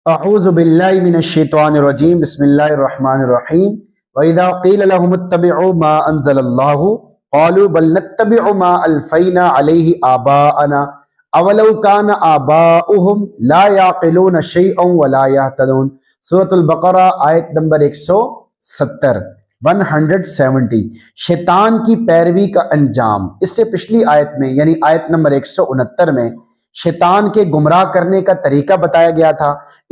اعوذ باللہ من الشیطان الرجیم بسم اللہ الرحمن الرحیم وَإِذَا قِيلَ لَهُمُ اتَّبِعُوا مَا أَنزَلَ اللَّهُ قَالُوا بَلْ نَتَّبِعُ مَا أَلْفَيْنَا عَلَيْهِ آبَاءَنَا أَوَلَوْ كَانَ آبَاؤُهُمْ لَا يَعْقِلُونَ شَيْئًا وَلَا يَهْتَدُونَ۔ سورۃ البقرہ آیت نمبر 170 170۔ شیطان کی پیروی کا انجام۔ اس سے پچھلی آیت میں یعنی آیت نمبر 169 میں شیطان کے گمراہ کرنے کا طریقہ بتایا گیا تھا۔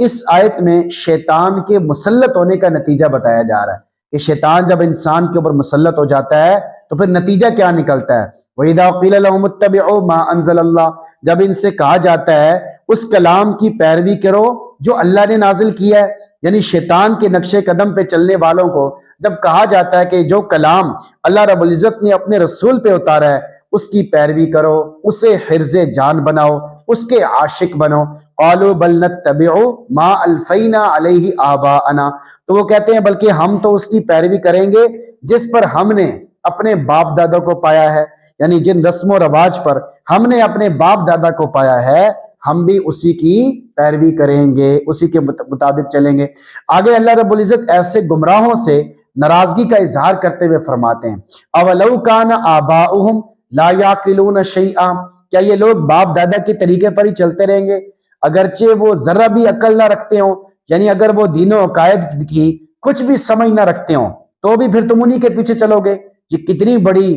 اس آیت میں شیطان کے مسلط ہونے کا نتیجہ بتایا جا رہا ہے کہ شیطان جب انسان کے اوپر مسلط ہو جاتا ہے تو پھر نتیجہ کیا نکلتا ہے۔ وَإِذَا قِيلَ لَهُمُ اتَّبِعُوا مَا أَنزَلَ اللَّهُ، جب ان سے کہا جاتا ہے اس کلام کی پیروی کرو جو اللہ نے نازل کیا ہے، یعنی شیطان کے نقش قدم پہ چلنے والوں کو جب کہا جاتا ہے کہ جو کلام اللہ رب العزت نے اپنے رسول پہ اتارا ہے اس کی پیروی کرو، اسے حرز جان بناؤ، اس کے عاشق بنو۔ قالوا بل نتبع ما الفینا علیہ آباءنا، تو وہ کہتے ہیں بلکہ ہم تو اس کی پیروی کریں گے جس پر ہم نے اپنے باپ دادا کو پایا ہے، یعنی جن رسم و رواج پر ہم نے اپنے باپ دادا کو پایا ہے ہم بھی اسی کی پیروی کریں گے، اسی کے مطابق چلیں گے۔ آگے اللہ رب العزت ایسے گمراہوں سے ناراضگی کا اظہار کرتے ہوئے فرماتے ہیں اولو کان آباؤہم لا یعقلون شیئا، کیا یہ لوگ باپ دادا کے طریقے پر ہی چلتے رہیں گے اگرچہ وہ ذرہ بھی عقل نہ رکھتے ہوں، یعنی اگر وہ دین و عقائد کی کچھ بھی سمجھ نہ رکھتے ہوں تو بھی پھر تم انہی کے پیچھے چلو گے؟ یہ کتنی بڑی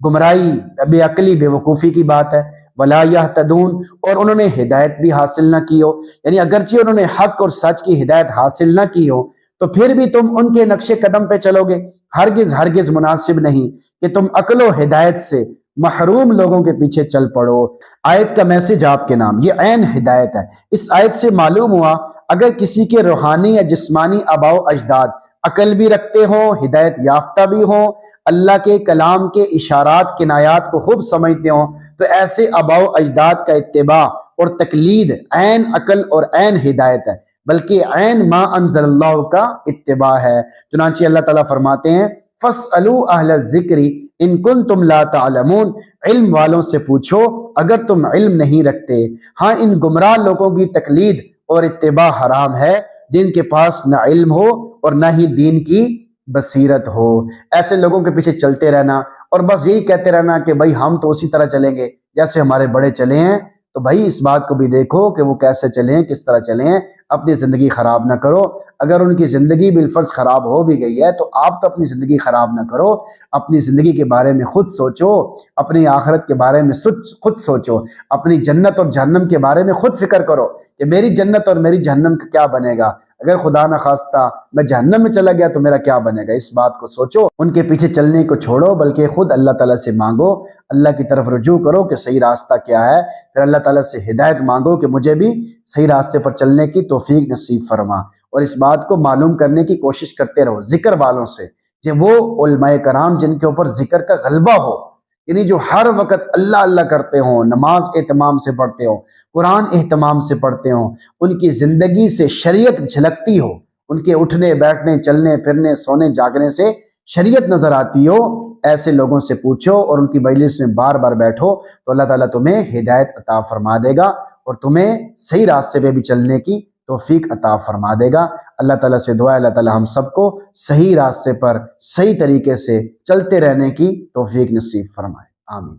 گمراہی، بے عقلی، بے وقوفی کی بات ہے۔ ولا یہتدون، اور انہوں نے ہدایت بھی حاصل نہ کی ہو، یعنی اگرچہ انہوں نے حق اور سچ کی ہدایت حاصل نہ کی ہو تو پھر بھی تم ان کے نقش قدم پہ چلو گے؟ ہرگز مناسب نہیں کہ تم عقل و ہدایت سے محروم لوگوں کے پیچھے چل پڑو۔ آیت کا میسج آپ کے نام، یہ عین ہدایت ہے۔ اس آیت سے معلوم ہوا اگر کسی کے روحانی یا جسمانی آباء و اجداد عقل بھی رکھتے ہوں، ہدایت یافتہ بھی ہوں، اللہ کے کلام کے اشارات کنایات کو خوب سمجھتے ہوں، تو ایسے آباء و اجداد کا اتباع اور تقلید عین عقل اور عین ہدایت ہے، بلکہ عین ما انزل اللہ کا اتباع ہے۔ چنانچہ اللہ تعالیٰ فرماتے ہیں فَاسْأَلُوا أَهْلَ الذِّكْرِ إِن كُنتُمْ لَا تَعْلَمُونَ، علم والوں سے پوچھو اگر تم علم نہیں رکھتے۔ ہاں، ان گمراہ لوگوں کی تقلید اور اتباع حرام ہے جن کے پاس نہ علم ہو اور نہ ہی دین کی بصیرت ہو۔ ایسے لوگوں کے پیچھے چلتے رہنا اور بس یہی کہتے رہنا کہ بھائی ہم تو اسی طرح چلیں گے جیسے ہمارے بڑے چلے ہیں، تو بھائی اس بات کو بھی دیکھو کہ وہ کیسے چلیں، کس طرح چلیں، اپنی زندگی خراب نہ کرو۔ اگر ان کی زندگی بالفرض خراب ہو بھی گئی ہے تو آپ تو اپنی زندگی خراب نہ کرو، اپنی زندگی کے بارے میں خود سوچو، اپنی آخرت کے بارے میں خود سوچو، اپنی جنت اور جہنم کے بارے میں خود فکر کرو کہ میری جنت اور میری جہنم کا کیا بنے گا، اگر خدا نہ خواستہ میں جہنم میں چلا گیا تو میرا کیا بنے گا۔ اس بات کو سوچو، ان کے پیچھے چلنے کو چھوڑو، بلکہ خود اللہ تعالیٰ سے مانگو، اللہ کی طرف رجوع کرو کہ صحیح راستہ کیا ہے، پھر اللہ تعالیٰ سے ہدایت مانگو کہ مجھے بھی صحیح راستے پر چلنے کی توفیق نصیب فرما۔ اور اس بات کو معلوم کرنے کی کوشش کرتے رہو ذکر والوں سے، کہ وہ علماء کرام جن کے اوپر ذکر کا غلبہ ہو، یعنی جو ہر وقت اللہ اللہ کرتے ہوں، نماز اہتمام سے پڑھتے ہوں، قرآن اہتمام سے پڑھتے ہوں، ان کی زندگی سے شریعت جھلکتی ہو، ان کے اٹھنے بیٹھنے چلنے پھرنے سونے جاگنے سے شریعت نظر آتی ہو، ایسے لوگوں سے پوچھو اور ان کی مجلس میں بار بار بیٹھو تو اللہ تعالیٰ تمہیں ہدایت عطا فرما دے گا اور تمہیں صحیح راستے پہ بھی چلنے کی توفیق عطا فرما دے گا۔ اللہ تعالیٰ سے دعا ہے اللہ تعالیٰ ہم سب کو صحیح راستے پر صحیح طریقے سے چلتے رہنے کی توفیق نصیب فرمائے، آمین۔